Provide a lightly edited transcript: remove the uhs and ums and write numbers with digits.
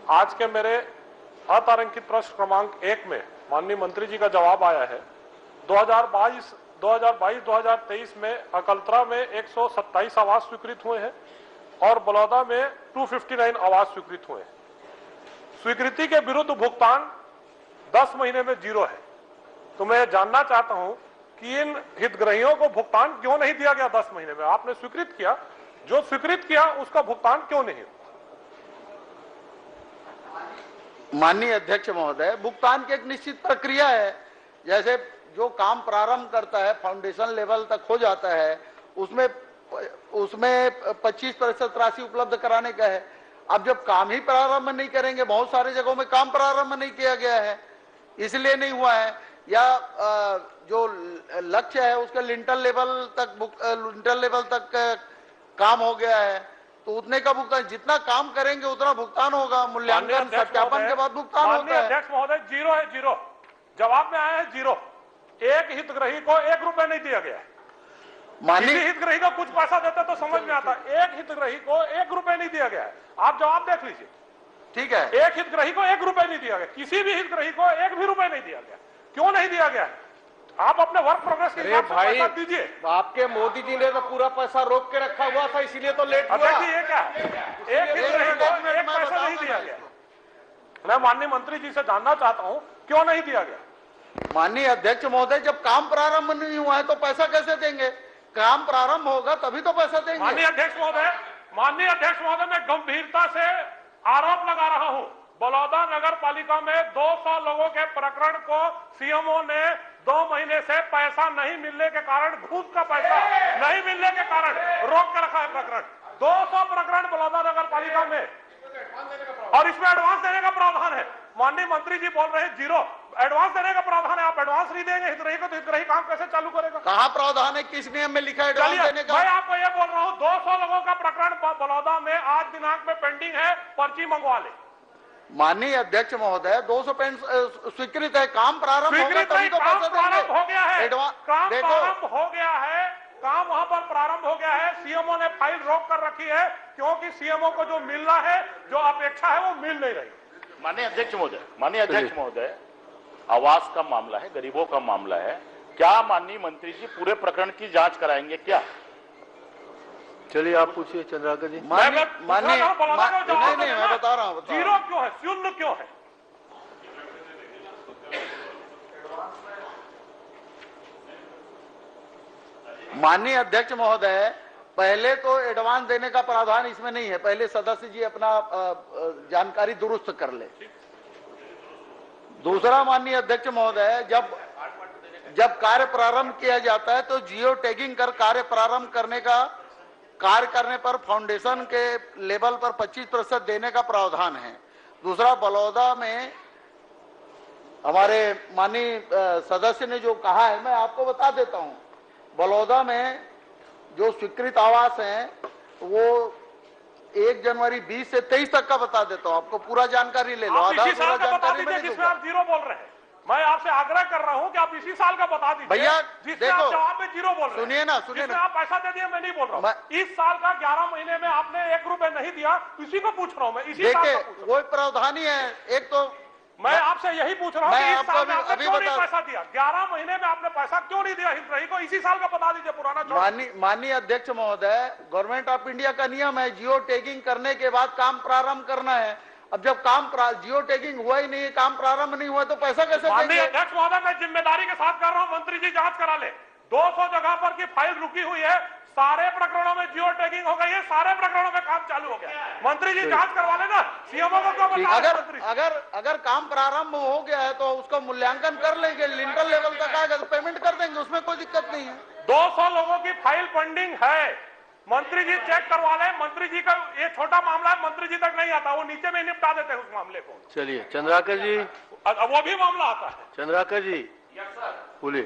आज के मेरे अतारांकित प्रश्न क्रमांक 1 में माननीय मंत्री जी का जवाब आया है। 2022-2023 में अकलतरा में 127 आवास स्वीकृत हुए हैं और बलौदा में 259 आवास स्वीकृत हुए हैं। स्वीकृति के विरुद्ध भुगतान 10 महीने में 0 है। तो मैं जानना चाहता हूं कि इन हितग्राहियों को भुगतान क्यों नहीं दिया गया 10 महीने में? आपने स्वीकृत किया, जो स्वीकृत किया उसका भुगतान क्यों नहीं? माननीय अध्यक्ष महोदय, भुगतान की एक निश्चित प्रक्रिया है। जैसे जो काम प्रारंभ करता है फाउंडेशन लेवल तक हो जाता है, उसमें 25% राशि उपलब्ध कराने का है। अब जब काम ही प्रारंभ नहीं करेंगे, बहुत सारे जगहों में काम प्रारंभ नहीं किया गया है, इसलिए नहीं हुआ है, या जो लक्ष्य है उसका लिंटर लेवल तक काम हो गया है, तो उतने का भुगतान, जितना काम करेंगे उतना भुगतान होगा। मूल्यांकन सत्यापन के बाद भुगतान होता है। अध्यक्ष महोदय, 0 है, 0 जवाब में आया है, 0। एक हितग्राही को 1 रुपए नहीं दिया गया है। किसी हितग्राही को कुछ पैसा देते तो समझ में आता। एक हितग्राही को 1 रुपए नहीं दिया गया है। आप जवाब देख लीजिए। ठीक है, एक हितग्राही को 1 रुपए नहीं दिया गया, किसी भी हितग्राही को 1 भी रुपए नहीं दिया गया। क्यों नहीं दिया गया है? आप अपने वर्क प्रोग्रेस के हिसाब से पैसा दीजिए। आपके मोदी जी ने तो पूरा पैसा रोक के रखा हुआ था, इसीलिए तो लेट हुआ। ये क्या है? एक हितग्राही को 1 पैसा नहीं दिया गया। मैं माननीय मंत्री जी से जानना चाहता हूं क्यों नहीं दिया गया? माननीय अध्यक्ष महोदय, जब काम प्रारंभ नहीं हुआ है तो पैसा कैसे देंगे? काम प्रारंभ होगा तभी तो पैसा देंगे। माननीय अध्यक्ष महोदय, मैं गंभीरता से आरोप लगा रहा हूं। बलौदा नगर पालिका में 200 लोगों के प्रकरण को सीएमओ ने 2 महीने से पैसा नहीं मिलने के कारण, घूस का पैसा नहीं मिलने के कारण रोक कर रखा है प्रकरण। 200 प्रकरण बलौदा नगर पालिका में, और इसमें एडवांस देने का प्रावधान है। माननीय मंत्री जी बोल रहे हैं 0 एडवांस देने का प्रावधान है। आप एडवांस नहीं देंगे हितग्राही को, तो हितग्राही काम कैसे चालू करेगा? कहाँ प्रावधान है? किस नियम में लिखा है एडवांस देने का? मैं आपको ये बोल रहा हूँ, 200 लोगों का प्रकरण बलौदा में आज दिनांक में पेंडिंग है, पर्ची मंगवा ले। माननीय अध्यक्ष महोदय, 200 पेन स्वीकृत है, काम प्रारंभ होगा तभी तो काम पैसा प्रारंभ हो गया है, काम देखो, प्रारंभ हो गया है, काम वहां पर प्रारंभ हो गया है। सीएमओ ने फाइल रोक कर रखी है क्योंकि सीएमओ को जो मिलना है, जो अपेक्षा है, वो मिल नहीं रही। माननीय अध्यक्ष महोदय, आवास का मामला है, गरीबों का मामला है। क्या माननीय मंत्री जी पूरे प्रकरण की जांच कराएंगे क्या? चलिए आप पूछिए चंद्राकर जी। नहीं, मैं बता रहा हूँ। 0 क्यों है? शून्य क्यों है? माननीय अध्यक्ष महोदय, पहले तो एडवांस देने का प्रावधान इसमें नहीं है। पहले सदस्य जी अपना जानकारी दुरुस्त कर ले। दूसरा, माननीय अध्यक्ष महोदय, जब कार्य प्रारंभ किया जाता है तो जियो टैगिंग कर कार्य करने पर फाउंडेशन के लेवल पर 25% देने का प्रावधान है। दूसरा, बलौदा में हमारे माननीय सदस्य ने जो कहा है, मैं आपको बता देता हूं। बलौदा में जो स्वीकृत आवास हैं वो 1 जनवरी 20 से 23 तक का बता देता हूं आपको। पूरा जानकारी ले लो। आधा पूरा जानकारी में जिसमें आप 0 बोल रहे हैं। मैं आपसे आग्रह कर रहा हूं कि आप इसी साल का बता दीजिए भैया। देखो, जवाब में 0 बोल रहे हैं। सुनिए ना, आप पैसा दे दिए, मैं नहीं बोल रहा हूं। इस साल का 11 महीने में आपने 1 रुपए नहीं दिया, इसी को पूछ रहा हूं मैं। इसी साल का पूछ रहा हूं। वो प्रावधान ही है। एक तो मैं आपसे यही पूछ रहा हूं कि इस साल में आपने क्यों नहीं पैसा दिया? 11 महीने में आपने पैसा क्यों नहीं दिया हितग्राही को? इसी साल का बता दीजिए, पुराना। माननीय अध्यक्ष महोदय, गवर्नमेंट ऑफ इंडिया का नियम है, जियो टैगिंग करने के बाद काम प्रारंभ करना है। अब जब जियो टैगिंग हुआ ही नहीं, काम प्रारंभ नहीं हुआ, तो पैसा कैसे देंगे? माननीय अध्यक्ष महोदय, मैं जिम्मेदारी के साथ कर रहा हूं, मंत्री जी जांच करा ले। 200 जगह पर की फाइल रुकी हुई है, सारे प्रकरणों में जियो टैगिंग हो गई है, सारे प्रकरणों में काम चालू हो गया। मंत्री जी जांच करवा लेना, सीएमओ को क्यों बता रहे? अगर काम प्रारंभ हो गया है तो उसका मूल्यांकन कर लेंगे, लिंटर लेवल तक आएगा तो पेमेंट कर देंगे, उसमें कोई दिक्कत नहीं है। 200 लोगों की फाइल पेंडिंग है, मंत्री जी चेक करवा ले। मंत्री जी का ये छोटा मामला है, मंत्री जी तक नहीं आता, वो नीचे में निपटा देते हैं उस मामले को। चलिए चंद्राकर जी, वो भी मामला आता है। चंद्राकर जी बोलिए।